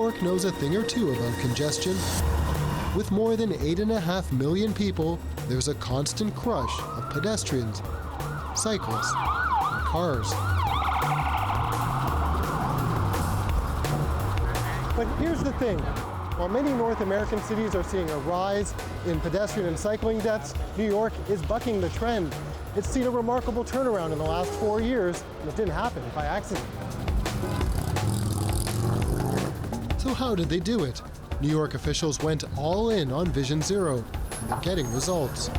York knows a thing or two about congestion. With more than 8.5 million people, there's a constant crush of pedestrians, cyclists, and cars. But here's the thing. While many North American cities are seeing a rise in pedestrian and cycling deaths, New York is bucking the trend. It's seen a remarkable turnaround in the last 4 years, and it didn't happen by accident. So how did they do it? New York officials went all in on Vision Zero, and they're getting results.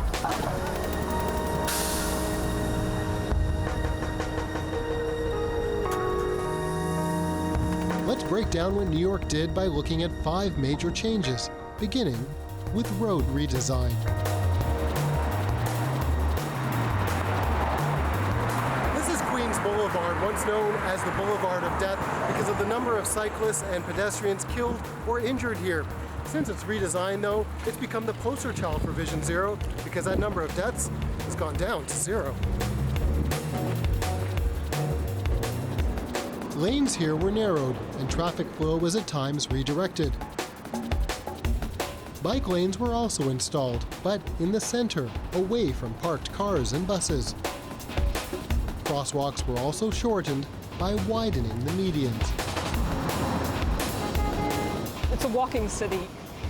Let's break down what New York did by looking at 5 major changes, beginning with road redesign. This is Queens Boulevard, once known as the Boulevard of Death because of the number of cyclists and pedestrians killed or injured here. Since its redesign, though, it's become the poster child for Vision Zero because that number of deaths has gone down to 0. Lanes here were narrowed, and traffic flow was at times redirected. Bike lanes were also installed, but in the center, away from parked cars and buses. Crosswalks were also shortened by widening the medians. It's a walking city.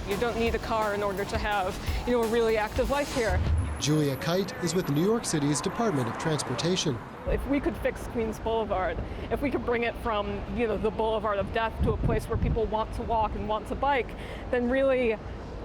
You don't need a car in order to have, a really active life here. Julia Kite is with New York City's Department of Transportation. If we could fix Queens Boulevard, if we could bring it from, the Boulevard of Death to a place where people want to walk and want to bike, then really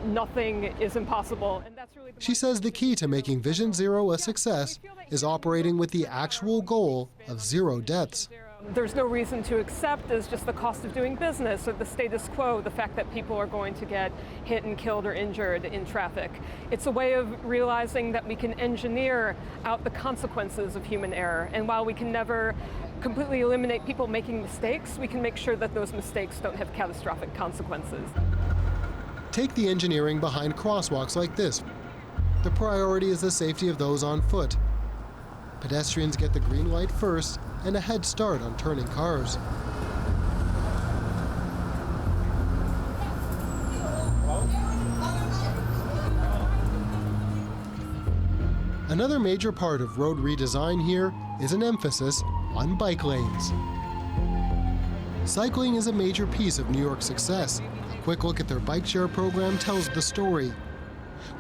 nothing is impossible. And that's really She says the key to making Vision Zero a success is operating with the actual goal of 0 deaths. There's no reason to accept as just the cost of doing business or the status quo, the fact that people are going to get hit and killed or injured in traffic. It's a way of realizing that we can engineer out the consequences of human error. And while we can never completely eliminate people making mistakes, we can make sure that those mistakes don't have catastrophic consequences. Take the engineering behind crosswalks like this. The priority is the safety of those on foot. Pedestrians get the green light first and a head start on turning cars. Another major part of road redesign here is an emphasis on bike lanes. Cycling is a major piece of New York's success. A quick look at their bike share program tells the story.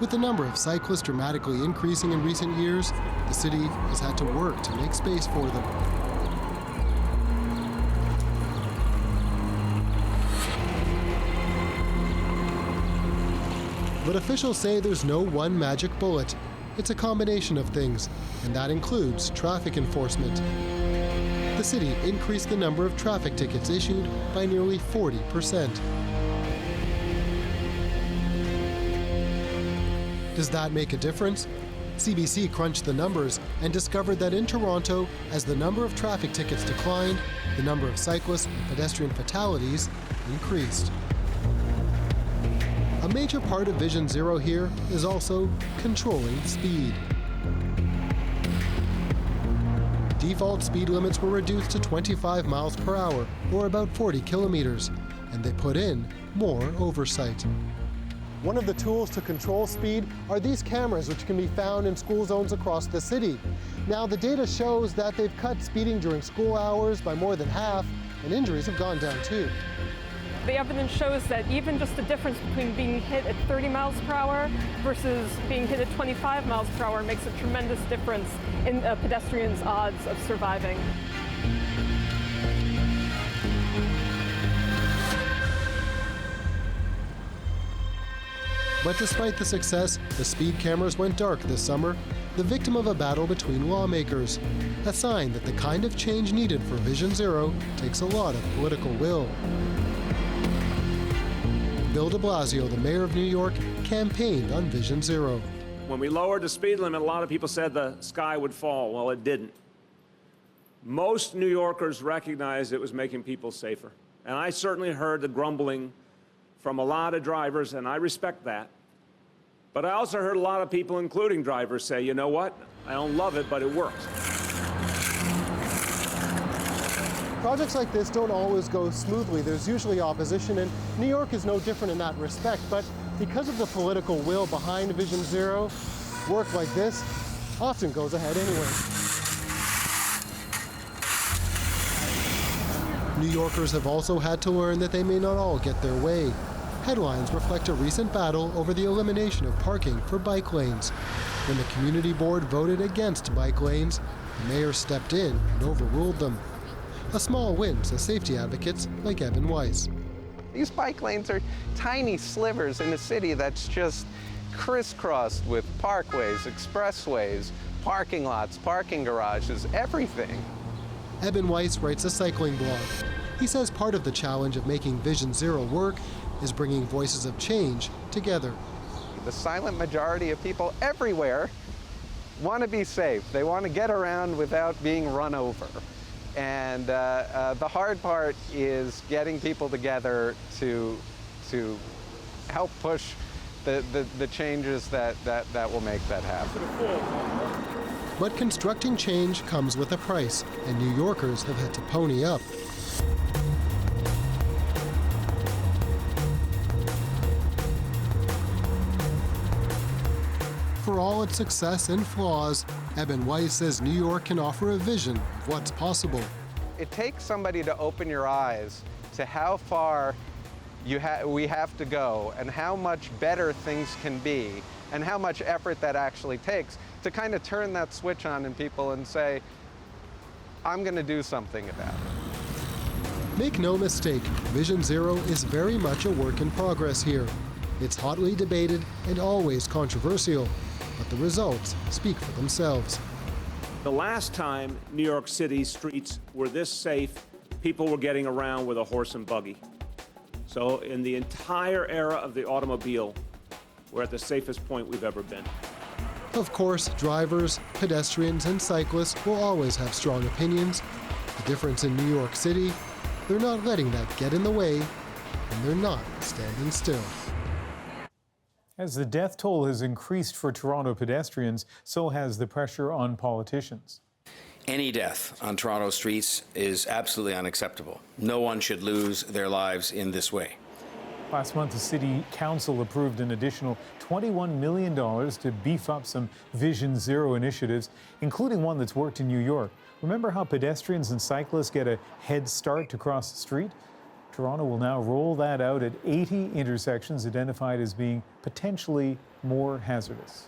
With the number of cyclists dramatically increasing in recent years, the city has had to work to make space for them. But officials say there's no one magic bullet. It's a combination of things, and that includes traffic enforcement. The city increased the number of traffic tickets issued by nearly 40%. Does that make a difference? CBC crunched the numbers and discovered that in Toronto, as the number of traffic tickets declined, the number of cyclists and pedestrian fatalities increased. A major part of Vision Zero here is also controlling speed. Default speed limits were reduced to 25 miles per hour, or about 40 kilometers, and they put in more oversight. One of the tools to control speed are these cameras, which can be found in school zones across the city. Now, the data shows that they've cut speeding during school hours by more than half, and injuries have gone down too. The evidence shows that even just the difference between being hit at 30 miles per hour versus being hit at 25 miles per hour makes a tremendous difference in a pedestrian's odds of surviving. But despite the success, the speed cameras went dark this summer, the victim of a battle between lawmakers, a sign that the kind of change needed for Vision Zero takes a lot of political will. Bill de Blasio, the mayor of New York, campaigned on Vision Zero. When we lowered the speed limit, a lot of people said the sky would fall. Well, it didn't. Most New Yorkers recognized it was making people safer. And I certainly heard the grumbling from a lot of drivers, and I respect that. But I also heard a lot of people, including drivers, say, you know what? I don't love it, but it works. Projects like this don't always go smoothly. There's usually opposition, and New York is no different in that respect. But because of the political will behind Vision Zero, work like this often goes ahead anyway. New Yorkers have also had to learn that they may not all get their way. Headlines reflect a recent battle over the elimination of parking for bike lanes. When the community board voted against bike lanes, the mayor stepped in and overruled them. A small win, says safety advocates like Evan Weiss. These bike lanes are tiny slivers in a city that's just crisscrossed with parkways, expressways, parking lots, parking garages, everything. Evan Weiss writes a cycling blog. He says part of the challenge of making Vision Zero work is bringing voices of change together. The silent majority of people everywhere want to be safe. They want to get around without being run over. And the hard part is getting people together to help push the changes that will make that happen. But constructing change comes with a price, and New Yorkers have had to pony up. For all its success and flaws, Evan Weiss says New York can offer a vision of what's possible. It takes somebody to open your eyes to how far we have to go and how much better things can be and how much effort that actually takes to kind of turn that switch on in people and say, I'm going to do something about it. Make no mistake, Vision Zero is very much a work in progress here. It's hotly debated and always controversial, but the results speak for themselves. The last time New York City streets were this safe, people were getting around with a horse and buggy. So in the entire era of the automobile, we're at the safest point we've ever been. Of course, drivers, pedestrians, and cyclists will always have strong opinions. The difference in New York City, they're not letting that get in the way, and they're not standing still. As the death toll has increased for Toronto pedestrians, so has the pressure on politicians. Any death on Toronto streets is absolutely unacceptable. No one should lose their lives in this way. Last month, the City Council approved an additional $21 million to beef up some Vision Zero initiatives, including one that's worked in New York. Remember how pedestrians and cyclists get a head start to cross the street? Toronto will now roll that out at 80 intersections identified as being potentially more hazardous.